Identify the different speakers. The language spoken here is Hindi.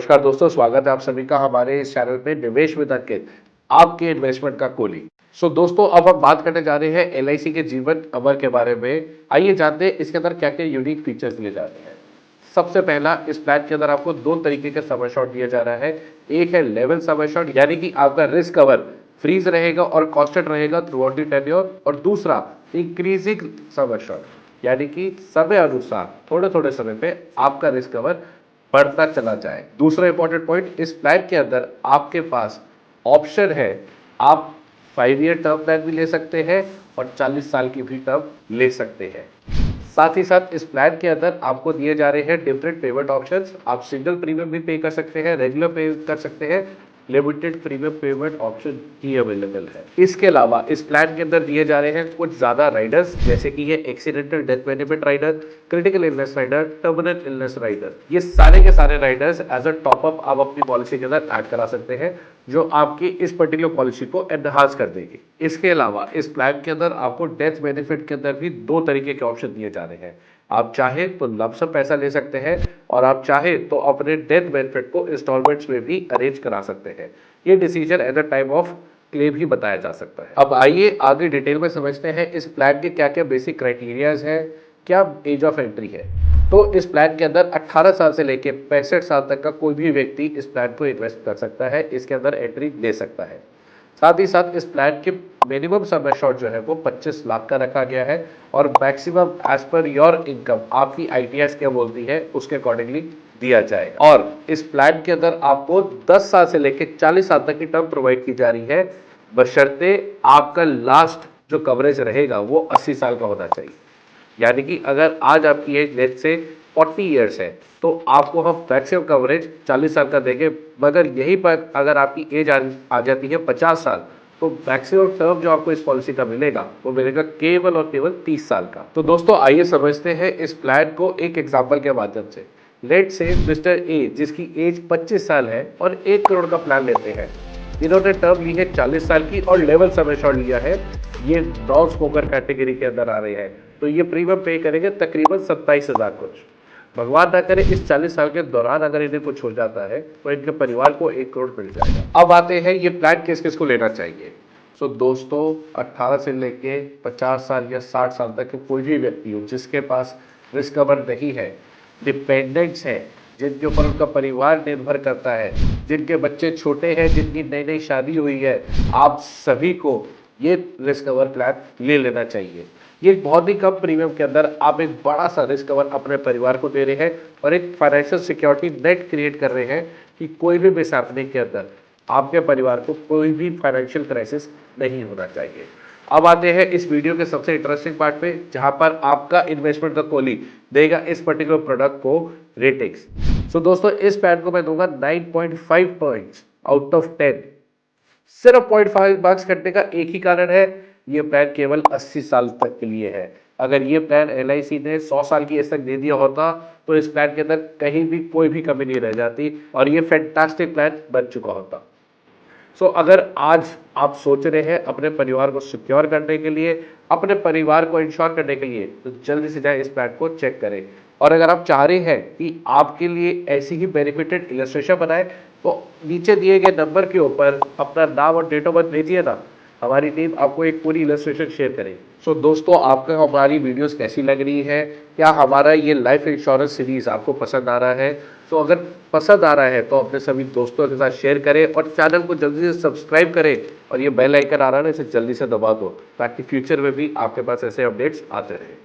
Speaker 1: नमस्कार दोस्तों, स्वागत है आप सभी का हमारे इस चैनल पे निवेश विद अंकित, आपके इन्वेस्टमेंट का कोली। दोस्तों, अब हम बात करने जा रहे हैं एलआईसी के जीवन अमर के बारे में। आइए जानते हैं इसके अंदर क्या क्या यूनिक फीचर्स दिए जा रहे हैं। सबसे पहला, इस प्लान के अंदर आपको दो तरीके का सम एश्योर्ड दिया जा रहा है। एक है लेवल सम एश्योर्ड, यानी कि आपका रिस्क कवर फ्रीज रहेगा और कांस्टेंट रहेगा थ्रू आउट द टेन्योर। और दूसरा इंक्रीजिंग सम एश्योर्ड, यानी कि समय अनुसार थोड़े थोड़े समय पे आपका रिस्क कवर बढ़ता चला जाए। दूसरा इंपॉर्टेंट पॉइंट, इस प्लान के अंदर आपके पास ऑप्शन है, आप 5 ईयर टर्म प्लान भी ले सकते हैं और 40 साल की भी टर्म ले सकते हैं। साथ ही साथ इस प्लान के अंदर आपको दिए जा रहे हैं डिफरेंट पेमेंट ऑप्शंस। आप सिंगल प्रीमियम भी पे कर सकते हैं, रेगुलर पे कर सकते हैं, लिमिटेड प्रीमियम पेमेंट ऑप्शन ही अवेलेबल है। इसके अलावा इस प्लान के अंदर दिए जा रहे हैं कुछ ज्यादा राइडर्स, जैसे कि ये accidental death benefit rider, critical illness rider, terminal illness rider. ये सारे के सारे राइडर्स एज अ टॉपअप आप अपनी पॉलिसी के अंदर ऐड करा सकते हैं, जो आपकी इस पर्टिकुलर पॉलिसी को एनहांस कर देगी। इसके अलावा इस प्लान के अंदर आपको डेथ बेनिफिट के अंदर भी दो तरीके के ऑप्शन दिए जा रहे हैं। आप चाहे तो लमसम पैसा ले सकते हैं और आप चाहे तो अपने डेथ बेनिफिट को इंस्टॉलमेंट्स में भी अरेंज करा सकते हैं। ये decision at the time of claim ही बताया जा सकता है। अब आइए आगे डिटेल में समझते हैं इस प्लान के क्या क्या बेसिक क्राइटेरियाज हैं, क्या एज ऑफ एंट्री है। तो इस प्लान के अंदर 18 साल से लेकर 65 साल तक का कोई भी व्यक्ति इस प्लान को इन्वेस्ट कर सकता है, इसके अंदर एंट्री ले सकता है। साथ ही साथ इस प्लान के मिनिमम सम एश्योर्ड जो है वो 25 लाख का रखा गया है और maximum age per your income, आपकी आईटीआर क्या बोलती है उसके अकॉर्डिंगली दिया जाएगा। और इस प्लान के अंदर आपको 10 साल से लेकर 40 साल तक की टर्म प्रोवाइड की जा रही है, बशर्ते आपका लास्ट जो कवरेज रहेगा वो 80 साल का होना चाहिए। यानी कि अगर आज आपकी एज लेट से 40 ईयर्स है तो आपको हम मैक्सिमम कवरेज 40 साल का देंगे, मगर यहीं पर अगर आपकी एज आ जाती है 50 साल तो मैक्सिमम टर्म जो आपको इस पॉलिसी का मिलेगा वो मिलेगा केवल और केवल 30 साल का। तो दोस्तों आइए समझते हैं इस प्लान को एक एग्जांपल के माध्यम से। लेट से मिस्टर ए, जिसकी एज 25 साल है और 1 करोड़ का प्लान लेते हैं। इन्होंने टर्म ली है 40 साल की और लेवल सम एश्योर्ड लिया है। ये नॉन स्मोकर कैटेगरी के अंदर आ रहे हैं, तो ये प्रीमियम पे करेंगे तकरीबन 27,000 कुछ। भगवान ना करे इस 40 साल के दौरान अगर इन्हें कुछ हो जाता है तो इनके परिवार को 1 करोड़ मिल जाएगा। अब आते हैं ये प्लान किस किस को लेना चाहिए। दोस्तों, 18 से लेके 50 साल या 60 साल तक के कोई भी व्यक्ति हो जिसके पास रिस्क कवर नहीं है, डिपेंडेंट्स है, जिनके ऊपर उनका परिवार निर्भर करता है, जिनके बच्चे छोटे हैं, जिनकी नई नई शादी हुई है, आप सभी को ये रिस्क कवर प्लान ले लेना चाहिए। ये बहुत ही कम प्रीमियम के अंदर आप एक बड़ा सा रिस्क कवर अपने परिवार को दे रहे हैं और एक फाइनेंशियल सिक्योरिटी नेट क्रिएट कर रहे हैं कि कोई भी मिसहैपनिंग के अंदर आपके परिवार को कोई भी फाइनेंशियल क्राइसिस नहीं होना चाहिए। अब आते हैं इस वीडियो के सबसे इंटरेस्टिंग पार्ट पे, जहां पर आपका इन्वेस्टमेंट का कोली देगा इस पर्टिकुलर प्रोडक्ट को रेटिंग्स। दोस्तों, इस प्लान को मैं दूंगा 9.5 पॉइंट्स आउट ऑफ 10। सिर्फ 0.5 मार्क्स कटने का एक ही कारण है, ये प्लान केवल 80 साल तक के लिए है। अगर ये प्लान एलआईसी ने 100 साल की एज तक दे दिया होता तो इस प्लान के अंदर कहीं भी कोई भी कमी नहीं रह जाती और ये फैंटास्टिक प्लान बन चुका होता। अगर आज आप सोच रहे हैं अपने परिवार को सिक्योर करने के लिए, अपने परिवार को इंश्योर करने के लिए, तो जल्दी से जाए इस प्लान को चेक करें। और अगर आप चाह रहे हैं कि आपके लिए ऐसी ही बेनिफिटेड इलस्ट्रेशन बनाए तो नीचे दिए गए नंबर के ऊपर अपना नाम और डेट ऑफ बर्थ भेजिए ना, हमारी टीम आपको एक पूरी इलस्ट्रेशन शेयर करेगी। दोस्तों, आपको हमारी वीडियोस कैसी लग रही है, क्या हमारा ये लाइफ इंश्योरेंस सीरीज आपको पसंद आ रहा है? अगर पसंद आ रहा है तो अपने सभी दोस्तों के साथ शेयर करें और चैनल को जल्दी से सब्सक्राइब करें और ये बेल आइकन आ रहा है ना, इसे जल्दी से दबा दो ताकि फ्यूचर में भी आपके पास ऐसे अपडेट्स आते रहें।